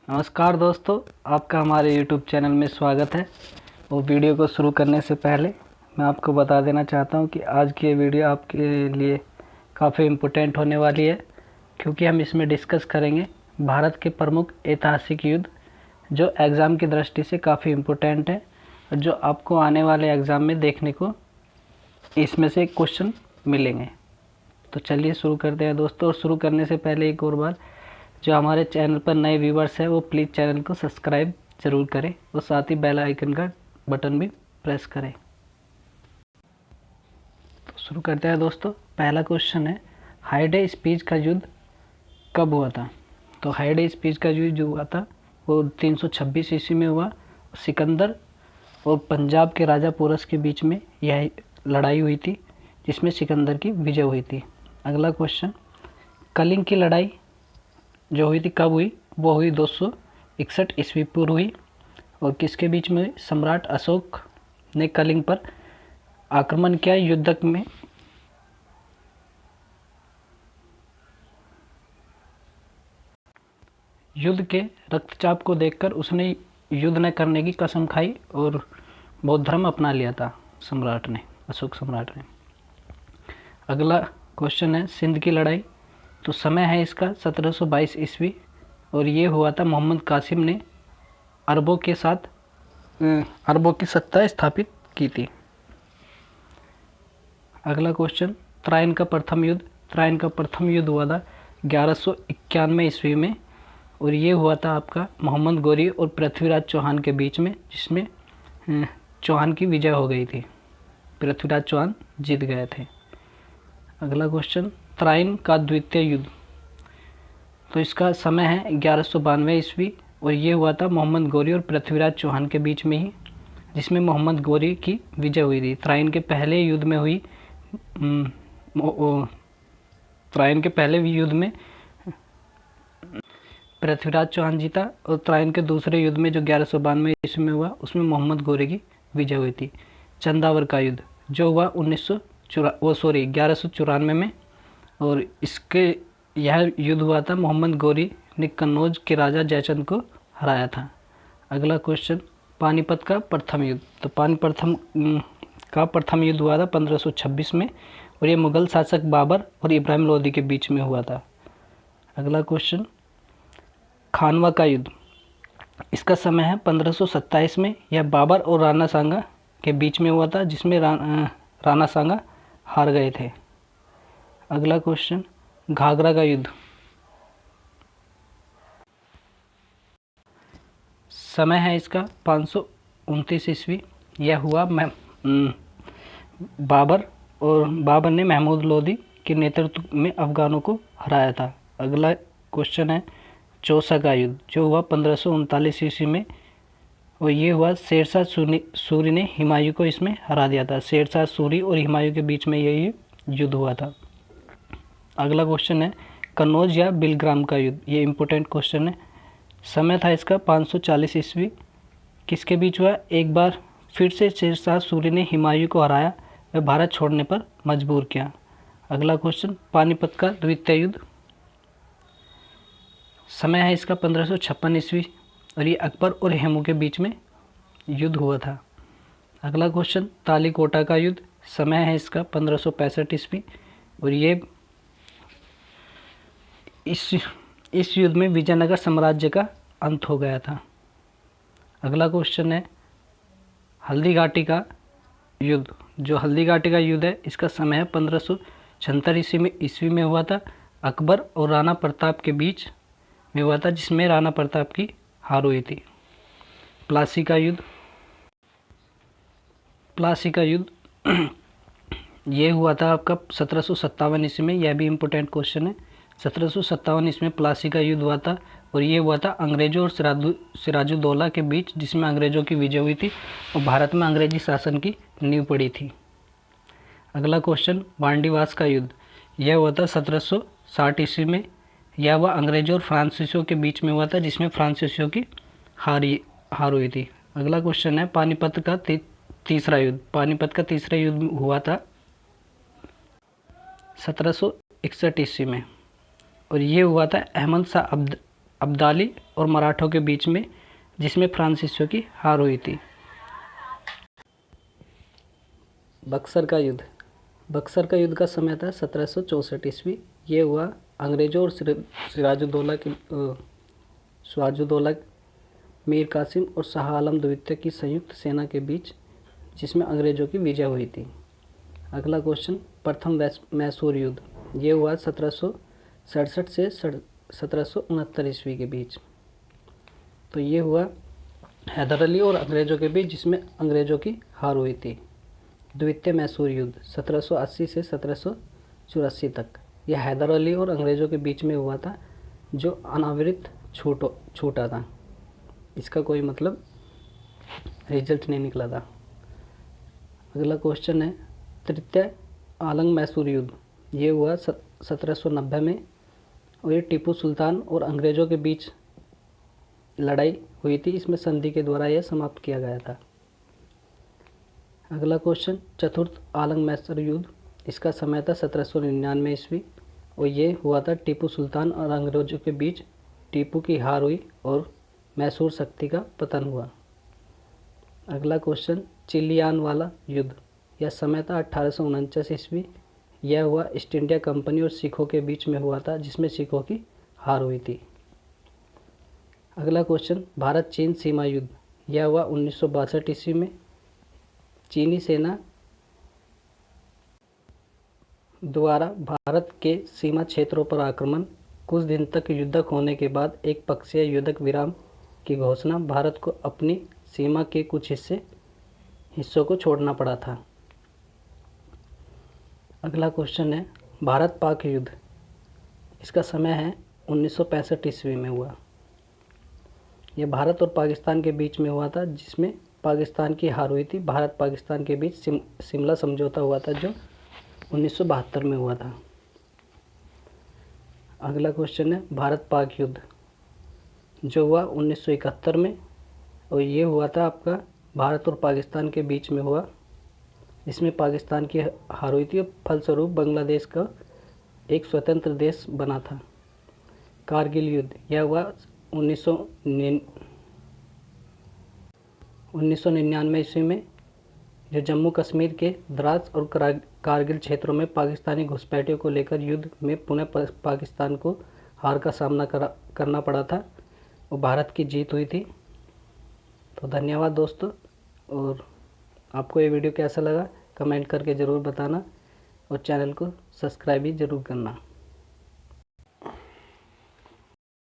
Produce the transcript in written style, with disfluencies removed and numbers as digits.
नमस्कार दोस्तों, आपका हमारे YouTube चैनल में स्वागत है। और वीडियो को शुरू करने से पहले मैं आपको बता देना चाहता हूं कि आज की ये वीडियो आपके लिए काफ़ी इम्पोर्टेंट होने वाली है, क्योंकि हम इसमें डिस्कस करेंगे भारत के प्रमुख ऐतिहासिक युद्ध जो एग्ज़ाम की दृष्टि से काफ़ी इम्पोर्टेंट है और जो आपको आने वाले एग्ज़ाम में देखने को इसमें से क्वेश्चन मिलेंगे। तो चलिए शुरू करते हैं दोस्तों। और शुरू करने से पहले एक और बार, जो हमारे चैनल पर नए व्यूवर्स हैं वो प्लीज़ चैनल को सब्सक्राइब ज़रूर करें और साथ ही बेल आइकन का बटन भी प्रेस करें। तो शुरू करते हैं दोस्तों। पहला क्वेश्चन है, हाइडे स्पीच का युद्ध कब हुआ था? तो हाइडे स्पीच का युद्ध जो हुआ था वो 326 ईस्वी में हुआ। सिकंदर और पंजाब के राजा पोरस के बीच में यह लड़ाई हुई थी, जिसमें सिकंदर की विजय हुई थी। अगला क्वेश्चन, कलिंग की लड़ाई जो हुई थी कब हुई? वो हुई 261 ईस्वी पूर्व हुई। और किसके बीच में? सम्राट अशोक ने कलिंग पर आक्रमण किया। युद्ध के रक्तचाप को देखकर उसने युद्ध न करने की कसम खाई और बौद्ध धर्म अपना लिया था सम्राट ने, अशोक सम्राट ने। अगला क्वेश्चन है, सिंध की लड़ाई। तो समय है इसका 1722 ईस्वी और ये हुआ था मोहम्मद कासिम ने अरबों की सत्ता स्थापित की थी। अगला क्वेश्चन, त्राइन का प्रथम युद्ध। त्राइन का प्रथम युद्ध हुआ था 1191 ईस्वी में और ये हुआ था आपका मोहम्मद गोरी और पृथ्वीराज चौहान के बीच में, जिसमें चौहान की विजय हो गई थी। पृथ्वीराज चौहान जीत गए थे। अगला क्वेश्चन, त्राइन का द्वितीय युद्ध। तो इसका समय है 1192 ईस्वी और ये हुआ था मोहम्मद गोरी और पृथ्वीराज चौहान के बीच में ही, जिसमें मोहम्मद गोरी की विजय हुई थी। त्राइन के पहले युद्ध में पृथ्वीराज चौहान जीता और त्राइन के दूसरे युद्ध में जो 1192 ईस्वी में हुआ उसमें मोहम्मद गोरी की विजय हुई थी। चंदावर का युद्ध जो हुआ 1194 में और यह युद्ध हुआ था, मोहम्मद गोरी ने कन्नौज के राजा जयचंद को हराया था। अगला क्वेश्चन, पानीपत का प्रथम युद्ध। तो पानीपत का प्रथम युद्ध हुआ था 1526 में और ये मुगल शासक बाबर और इब्राहिम लोदी के बीच में हुआ था। अगला क्वेश्चन, खानवा का युद्ध। इसका समय है 1527 में। यह बाबर और राणा सांगा के बीच में हुआ था, जिसमें राणा सांगा हार गए थे। अगला क्वेश्चन, घाघरा का युद्ध। समय है इसका 529 ईस्वी। यह हुआ बाबर ने महमूद लोदी के नेतृत्व में अफगानों को हराया था। अगला क्वेश्चन है, चौसा का युद्ध जो हुआ 1539 ईस्वी में और ये हुआ शेरशाह सूरी ने हुमायूं को इसमें हरा दिया था। शेरशाह सूरी और हुमायूं के बीच में यही युद्ध हुआ था। अगला क्वेश्चन है, कन्नौज या बिलग्राम का युद्ध। ये इंपॉर्टेंट क्वेश्चन है। समय था इसका 540 ईस्वी। किसके बीच हुआ? एक बार फिर से शेरशाह सूरी ने हुमायूं को हराया व भारत छोड़ने पर मजबूर किया। अगला क्वेश्चन, पानीपत का द्वितीय युद्ध। समय है इसका 1556 ईस्वी और ये अकबर और हेमू के बीच में युद्ध हुआ था। अगला क्वेश्चन, तालीकोटा का युद्ध। समय है इसका 1565 ईस्वी और ये इस युद्ध में विजयनगर साम्राज्य का अंत हो गया था। अगला क्वेश्चन है, हल्दी घाटी का युद्ध। जो हल्दी घाटी का युद्ध है इसका समय है 1576 ईस्वी में हुआ था। अकबर और राणा प्रताप के बीच में हुआ था, जिसमें राणा प्रताप की हार हुई थी। प्लासी का युद्ध ये हुआ था आपका 1757 ईस्वी में। यह भी इम्पोर्टेंट क्वेश्चन है। 1757 ईस्वी में प्लासी का युद्ध हुआ था और ये हुआ था अंग्रेजों और सिराजुद्दौला के बीच, जिसमें अंग्रेजों की विजय हुई थी और भारत में अंग्रेजी शासन की नींव पड़ी थी। अगला क्वेश्चन, वांडीवास का युद्ध। यह हुआ था 1760 ईस्वी में। यह हुआ अंग्रेजों और फ्रांसीसियों के बीच में हुआ था, जिसमें फ्रांसीसियों की हार हुई थी। अगला क्वेश्चन है, पानीपत का तीसरा युद्ध। पानीपत का तीसरा युद्ध हुआ था 1761 ईस्वी में और ये हुआ था अहमद शाह अब्दाली और मराठों के बीच में, जिसमें फ्रांसीसियों की हार हुई थी। बक्सर का युद्ध। बक्सर का युद्ध का समय था 1764 ईस्वी। ये हुआ अंग्रेज़ों और सिराजुद्दौला, मीर कासिम और शाह आलम द्वितीय की संयुक्त सेना के बीच, जिसमें अंग्रेज़ों की विजय हुई थी। अगला क्वेश्चन, प्रथम मैसूर युद्ध। ये हुआ 1767 से 1769 ईस्वी के बीच। तो ये हुआ हैदर अली और अंग्रेज़ों के बीच, जिसमें अंग्रेज़ों की हार हुई थी। द्वितीय मैसूर युद्ध 1780 से 1784 तक। यह हैदर अली और अंग्रेज़ों के बीच में हुआ था, जो अनावृत छूटा था। इसका कोई मतलब रिजल्ट नहीं निकला था। अगला क्वेश्चन है, तृतीय आलंग मैसूर युद्ध। ये हुआ 1790 में और ये टीपू सुल्तान और अंग्रेज़ों के बीच लड़ाई हुई थी। इसमें संधि के द्वारा यह समाप्त किया गया था। अगला क्वेश्चन, चतुर्थ आलंग मैसूर युद्ध। इसका समय था 1799 ईस्वी और ये हुआ था टीपू सुल्तान और अंग्रेज़ों के बीच। टीपू की हार हुई और मैसूर शक्ति का पतन हुआ। अगला क्वेश्चन, चिलियान वाला युद्ध। यह समय था 1849 ईस्वी। यह हुआ ईस्ट इंडिया कंपनी और सिखों के बीच में हुआ था, जिसमें सिखों की हार हुई थी। अगला क्वेश्चन, भारत चीन सीमा युद्ध। यह हुआ 1962 ईस्वी में। चीनी सेना द्वारा भारत के सीमा क्षेत्रों पर आक्रमण, कुछ दिन तक युद्धक होने के बाद एक पक्षीय युद्धक विराम की घोषणा, भारत को अपनी सीमा के कुछ हिस्सों को छोड़ना पड़ा था। अगला क्वेश्चन है, भारत पाक युद्ध। इसका समय है 1965 ईस्वी में हुआ। यह भारत और पाकिस्तान के बीच में हुआ था, जिसमें पाकिस्तान की हार हुई थी। भारत पाकिस्तान के बीच शिमला समझौता हुआ था, जो 1972 में हुआ था। अगला क्वेश्चन है, भारत पाक युद्ध, जो हुआ 1971 में और ये हुआ था आपका भारत और पाकिस्तान के बीच में हुआ, जिसमें पाकिस्तान की हार हुई थी और फलस्वरूप बांग्लादेश का एक स्वतंत्र देश बना था। कारगिल युद्ध, यह हुआ 1999 ईस्वी में, जो जम्मू कश्मीर के द्रास और कारगिल क्षेत्रों में पाकिस्तानी घुसपैठियों को लेकर युद्ध में पुनः पाकिस्तान को हार का सामना करना पड़ा था और भारत की जीत हुई थी। तो धन्यवाद दोस्तों, और आपको ये वीडियो कैसा लगा कमेंट करके ज़रूर बताना और चैनल को सब्सक्राइब भी ज़रूर करना।